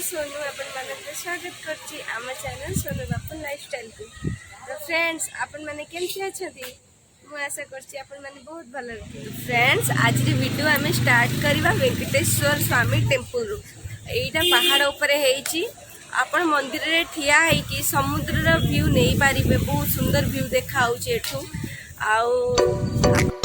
सोनू आपण मानक स्वागत करछि आम चैनल सोनू बापुन लाइफस्टाइल को। तो फ्रेंड्स आपण माने केमति अछथि मु आशा करछि आपण माने बहुत भलो रखि। फ्रेंड्स आज री वीडियो आमे स्टार्ट करबा वेंकटेश्वर स्वामी टेम्पल रु। एटा पहाड़ ऊपर हेछि आपण मंदिर रे ठिया है कि समुद्र रो व्यू नहीं पारिबे। बहुत सुंदर व्यू देखा होछि एठू आउ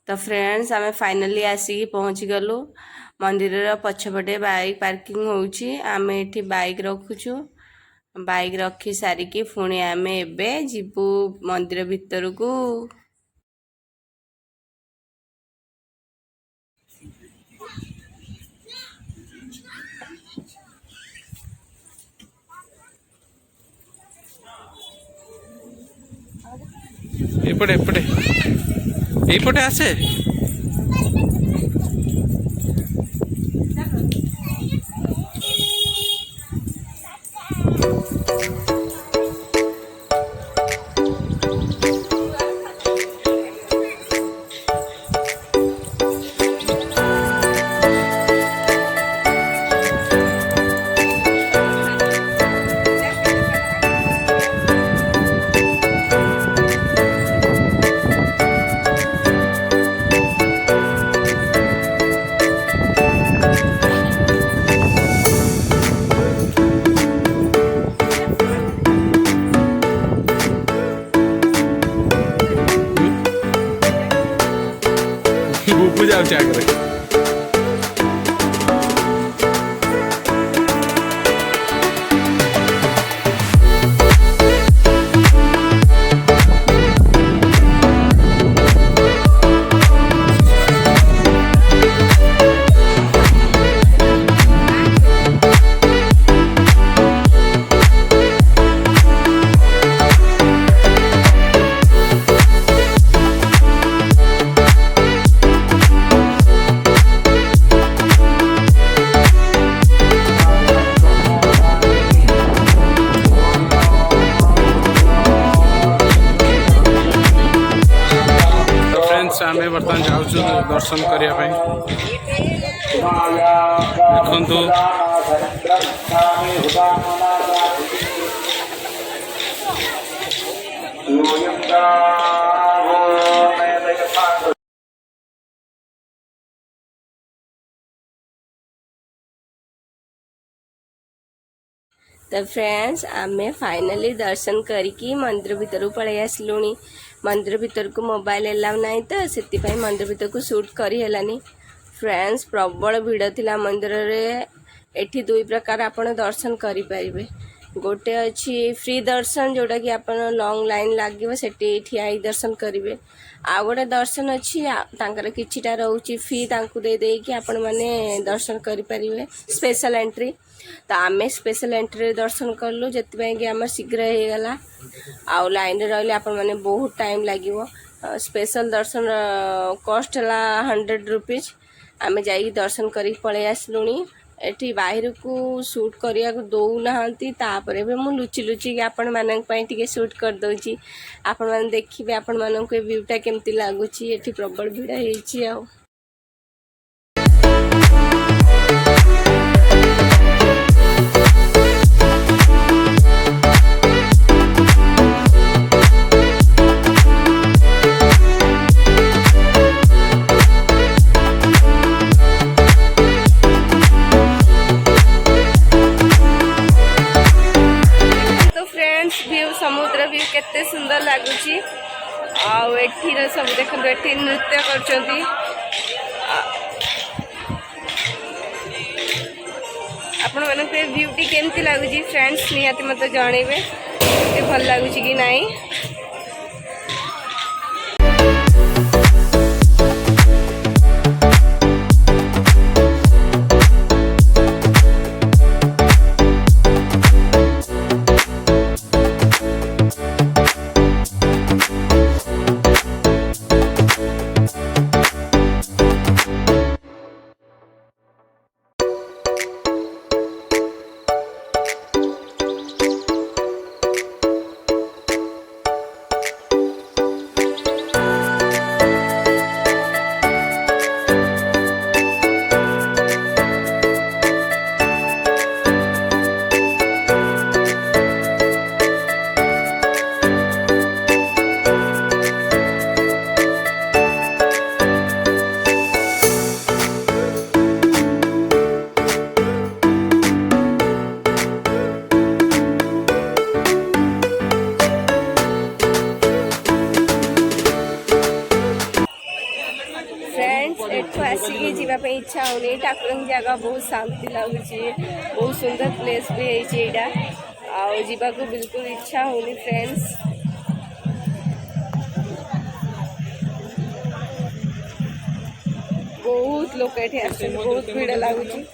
तो फ्रेंड्स आमे फाइनली आसिकी पहुँची गलु मंदिर पछपटे बाइक पार्किंग होउची। आमे एठी बाइक रखुछु बाइक रखी सारिकी पुणी आमे एबे जिबु मंदिर भितर को। एपटे एपटे एपटे आसे पूजा करे। फ्रेंड्स आम बर्तमान जाऊँ दर्शन करने देखु तो फ्रेंड्स आमे फाइनली दर्शन करके मंदिर भीतर पलि आसलुणी। मंदिर भीतर को मोबाइल एलाउ नहीं तो से मंदिर भीतर को शूट करी हेलानी। फ्रेंड्स प्रबल भिड़ थिला मंदिर रे। एठी दुई प्रकार आपण दर्शन करि परिबे। गोटे अच्छी फ्री दर्शन जोटा कि आप लॉन्ग लाइन लगे सेठी ठिया दर्शन करेंगे। आ गोटे दर्शन अच्छी किछिटा रोचे फी दे देकी आपण मैंने दर्शन करें स्पेशल एंट्री। तो आम स्पेशल एंट्री दर्शन कलु जितपाई कि आम शीघ्र हो गला। आउ लाइन रही आपण मैंने बहुत टाइम लगे। स्पेशल दर्शन कॉस्ट है 100 रुपीज। आम जा दर्शन कर पलि आसलुणी। एठी बाहर को शूट करिया को दौना तापर भी मुझे लुचि लुचि आपण मानी शूट कर दूची। आपण मैंने देखिए आपण मानक व्यूटा केमती लगुच। एठी प्रबल भिड़ होती आ समुद्र व्यू केते सुंदर लगुच। आठी सब देखो ये नृत्य कर आपण मन ब्यूटी केमती लगुच फ्रेंड्स निहाती मत जनइबे भल लगुच कि नहीं। आसिक जावाई इच्छा होनी। ठाकुर जगह बहुत शांति लगुच। बहुत सुंदर प्लेस भी है आवा को बिल्कुल इच्छा होनी फ्रेंड्स। बहुत लोग ये आस बहुत भीड़ लगुच।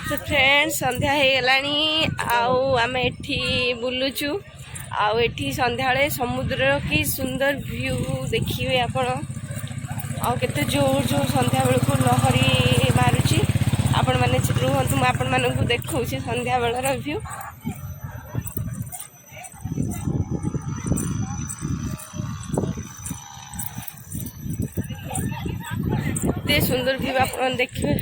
तो फ्रेंड्स संध्या हो गलानी आम एठी बुलुचु आठी संध्या समुद्र की सुंदर व्यू देखिए आपण आते जोर जोर संध्या बेलू लहरी मारुची आपण मैंने रुहतु आपण मानक देखा संध्या बेलर व्यू एते सुंदर व्यू आप देखिए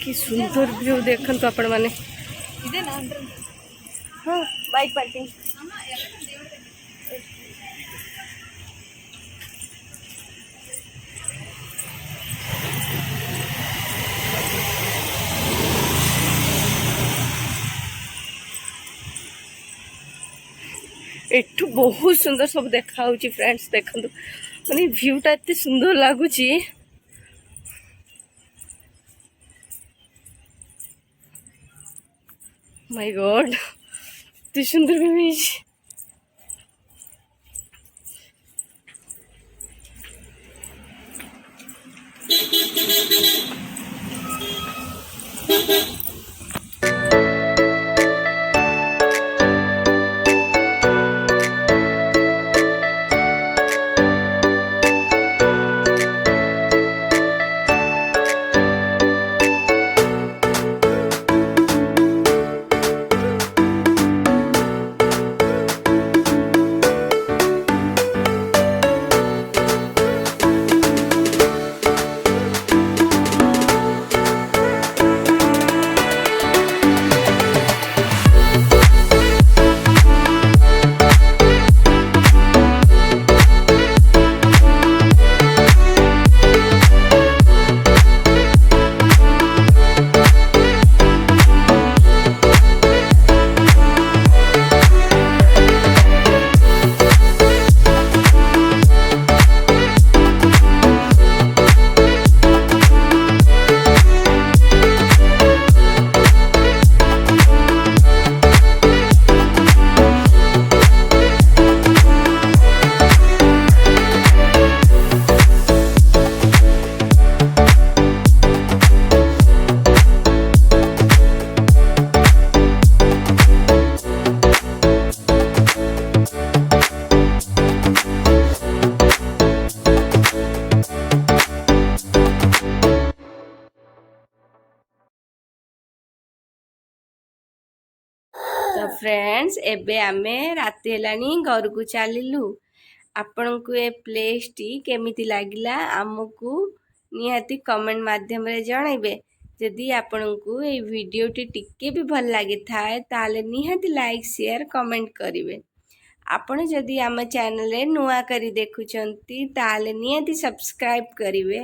कि सुंदर व्यू देखंतु आपण माने हाँ बाइक पार्किंग एठू बहुत सुंदर सब देखा होची फ्रेंड्स देखंतु माने व्यूटा एते सुंदर लागुची माय गॉड एते सुंदर व्यू है तो फ्रेंड्स एबे आमे राति हेलानी घर को चलिलु आपण को ए प्लेस टी केमिति लागिला आमको निहाती कमेंट माध्यम रे जणाइबे जदि आपण को ए वीडियो टी टिके भी भल लागी थाए ताले निहाती लाइक शेयर कमेंट करिवे आपण जदि आम चैनल रे नुआ करी देखुचंती ताले निहाती सब्सक्राइब करिवे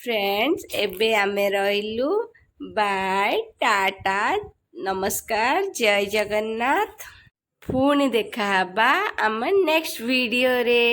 फ्रेंड्स एबे आमे रहिलु बाय टाटा नमस्कार जय जगन्नाथ पुणी देखा आम नेक्स्ट वीडियो रे।